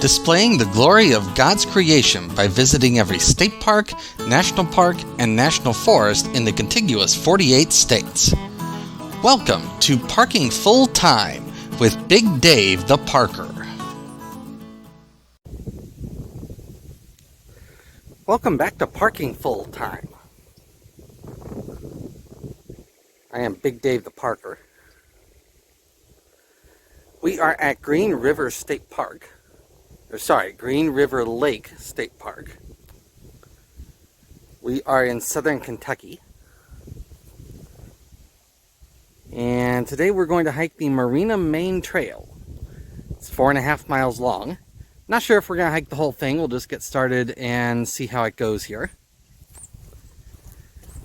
displaying the glory of God's creation by visiting every state park, national park, and national forest in the contiguous 48 states. Welcome to Parking Full Time with Big Dave the Parker. Welcome back to Parking Full Time. I am Big Dave the Parker. We are at Green River Lake State Park. We are in southern Kentucky. And today we're going to hike the Marina Main Trail. It's 4.5 miles long. Not sure if we're going to hike the whole thing. We'll just get started and see how it goes here.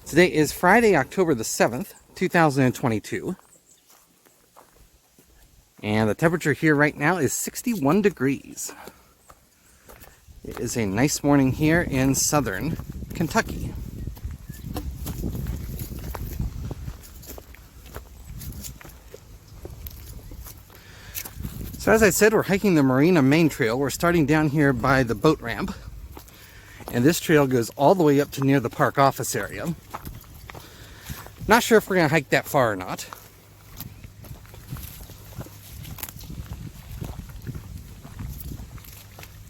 Today is Friday, October the 7th, 2022. And the temperature here right now is 61 degrees. It is a nice morning here in southern Kentucky. So as I said, we're hiking the Marina Main Trail. We're starting down here by the boat ramp. And this trail goes all the way up to near the park office area. Not sure if we're going to hike that far or not.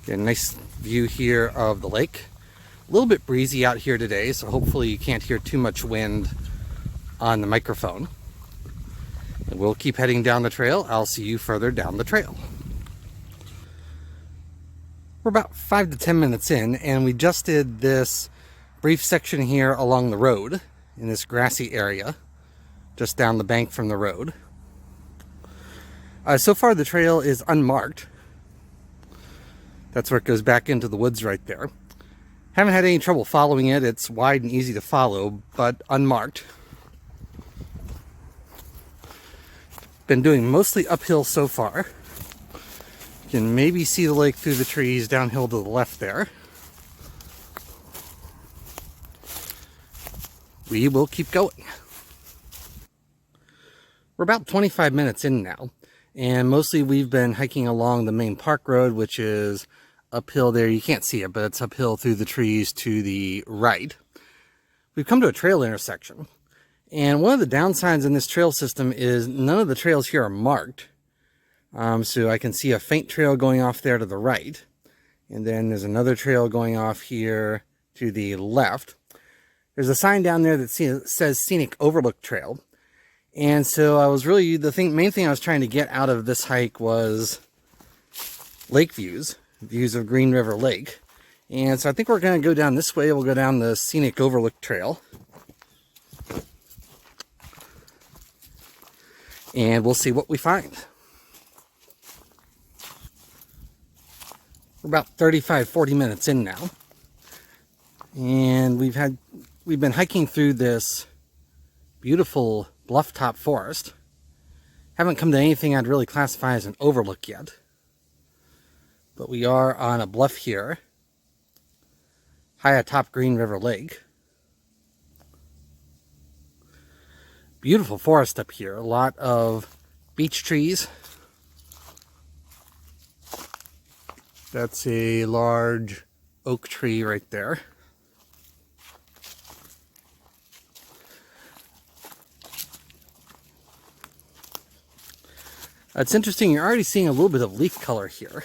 Get a nice view here of the lake. A little bit breezy out here today, so hopefully you can't hear too much wind on the microphone. And we'll keep heading down the trail. I'll see you further down the trail. We're about 5 to 10 minutes in, and we just did this brief section here along the road in this grassy area, just down the bank from the road. So far the trail is unmarked. That's where it goes back into the woods right there. Haven't had any trouble following it. It's wide and easy to follow, but unmarked. Been doing mostly uphill so far. You can maybe see the lake through the trees downhill to the left there. We will keep going. We're about 25 minutes in now, and mostly we've been hiking along the main park road, which is uphill there. You can't see it, but it's uphill through the trees to the right. We've come to a trail intersection, and one of the downsides in this trail system is none of the trails here are marked. So I can see a faint trail going off there to the right, and then there's another trail going off here to the left. There's a sign down there that says Scenic Overlook Trail. And so I was really, main thing I was trying to get out of this hike was lake views of Green River Lake. And so I think we're going to go down this way. We'll go down the Scenic Overlook Trail. And we'll see what we find. We're about 35-40 minutes in now. And we've been hiking through this beautiful bluff top forest. Haven't come to anything I'd really classify as an overlook yet. But we are on a bluff here, high atop Green River Lake. Beautiful forest up here, a lot of beech trees. That's a large oak tree right there. It's interesting, you're already seeing a little bit of leaf color here.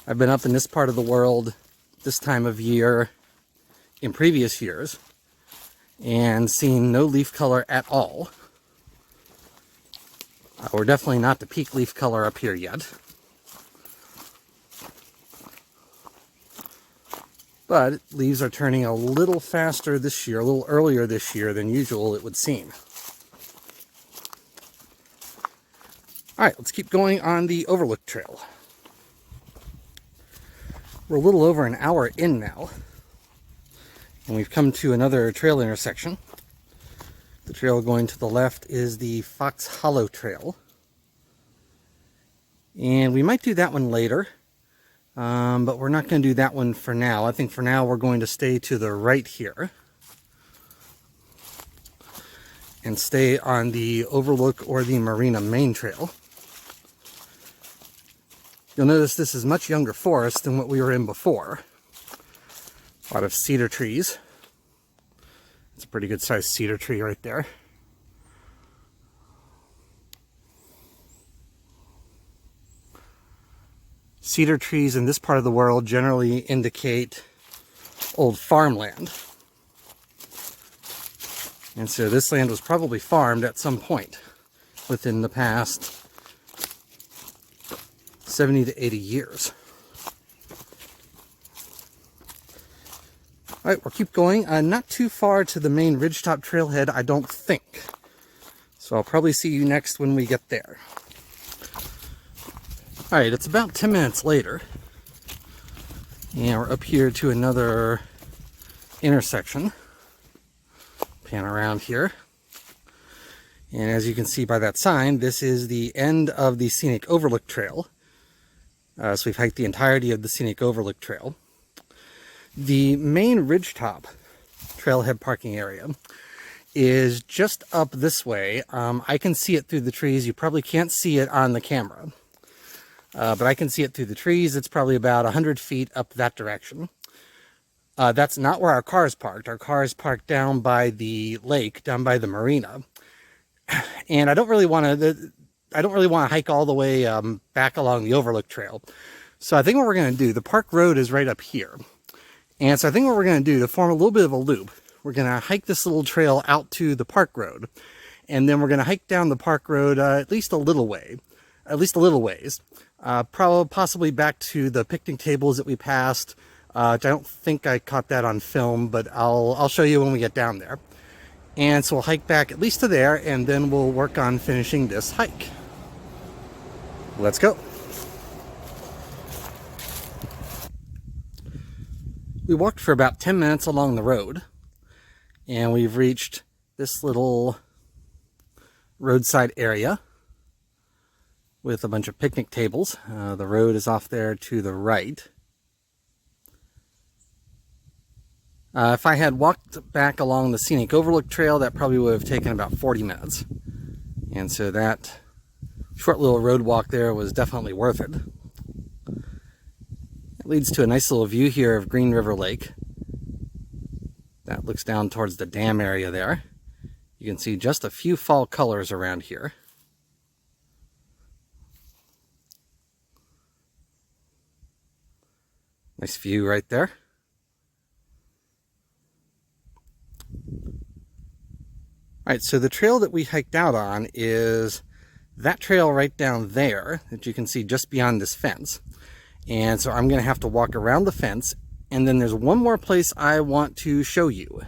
I've been up in this part of the world this time of year in previous years and seen no leaf color at all. We're definitely not to peak leaf color up here yet. But leaves are turning a little faster this year, a little earlier this year than usual, it would seem. All right, let's keep going on the Overlook Trail. We're a little over an hour in now, and we've come to another trail intersection. The trail going to the left is the Fox Hollow Trail. And we might do that one later, but we're not going to do that one for now. I think for now we're going to stay to the right here and stay on the Overlook or the Marina Main Trail. You'll notice this is much younger forest than what we were in before. A lot of cedar trees. It's a pretty good sized cedar tree right there. Cedar trees in this part of the world generally indicate old farmland. And so this land was probably farmed at some point within the past 70 to 80 years. All right, we'll keep going. Not too far to the main ridgetop trailhead, I don't think. So I'll probably see you next when we get there. All right, it's about 10 minutes later. And we're up here to another intersection. Pan around here. And as you can see by that sign, this is the end of the Scenic Overlook Trail. So we've hiked the entirety of the Scenic Overlook Trail. The main ridgetop trailhead parking area is just up this way. I can see it through the trees. You probably can't see it on the camera. But I can see it through the trees. It's probably about 100 feet up that direction. That's not where our car is parked. Our car is parked down by the lake, down by the marina. And I don't really want to hike all the way back along the Overlook Trail. So I think what we're going to do, the park road is right up here. And so I think what we're going to do to form a little bit of a loop, we're going to hike this little trail out to the park road. And then we're going to hike down the park road at least a little ways. Probably possibly back to the picnic tables that we passed. I don't think I caught that on film, but I'll show you when we get down there. And so we'll hike back at least to there, and then we'll work on finishing this hike. Let's go. We walked for about 10 minutes along the road, and we've reached this little roadside area with a bunch of picnic tables. The road is off there to the right. If I had walked back along the Scenic Overlook Trail, that probably would have taken about 40 minutes. And so that short little road walk there was definitely worth it. It leads to a nice little view here of Green River Lake. That looks down towards the dam area there. You can see just a few fall colors around here. Nice view right there. All right, so the trail that we hiked out on is that trail right down there that you can see just beyond this fence. And so I'm going to have to walk around the fence, and then there's one more place I want to show you,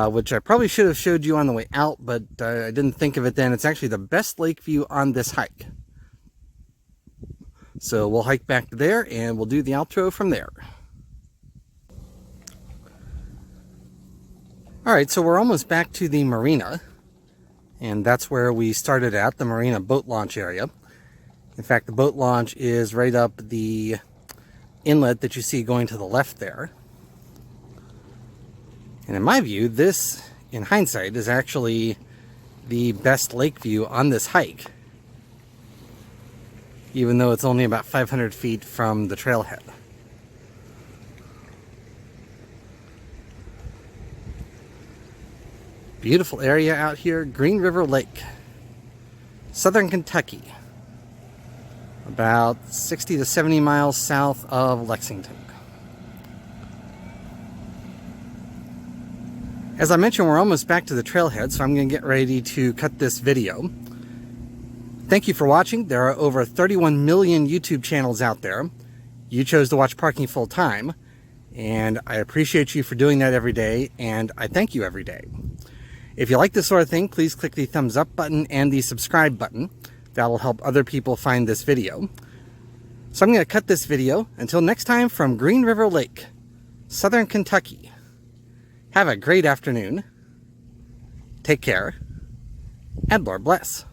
which I probably should have showed you on the way out, but I didn't think of it then. It's actually the best lake view on this hike. So we'll hike back there, and we'll do the outro from there. All right, so we're almost back to the marina, and that's where we started at, the marina boat launch area. In fact, the boat launch is right up the inlet that you see going to the left there. And in my view, this, in hindsight, is actually the best lake view on this hike, even though it's only about 500 feet from the trailhead. Beautiful area out here, Green River Lake, southern Kentucky, about 60 to 70 miles south of Lexington. As I mentioned, we're almost back to the trailhead, so I'm going to get ready to cut this video. Thank you for watching. There are over 31 million YouTube channels out there. You chose to watch Parking Full Time, and I appreciate you for doing that every day, and I thank you every day. If you like this sort of thing, please click the thumbs up button and the subscribe button. That will help other people find this video. So I'm going to cut this video. Until next time, from Green River Lake, southern Kentucky. Have a great afternoon. Take care, and Lord bless.